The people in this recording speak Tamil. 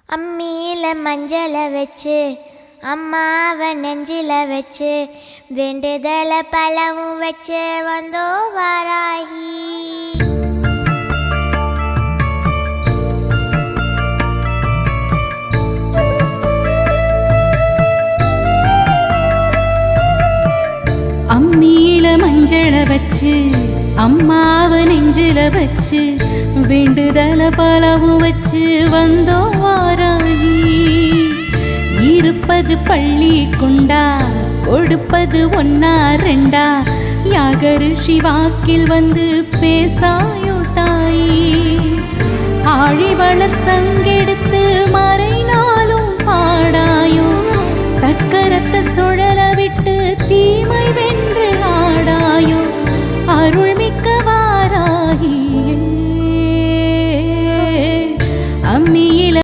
அம்மியில மஞ்சளை வச்சு அம்மாவை நெஞ்சில வச்சு வேண்டுதல பழமும் வச்சு வந்தோ வாராகி. அம்மியில மஞ்சளை வச்சு அம்மாவை நெஞ்சில வச்சு வேண்டுதல பலவும் வச்சு வந்தோ வாராகி. இருப்பது பள்ளி கொண்டா கொடுப்பது ஒன்னா ரெண்டா யாகரிஷி வாக்கில் வந்து பேசாயோ தாயி. ஆழி வளர் சங்கெடு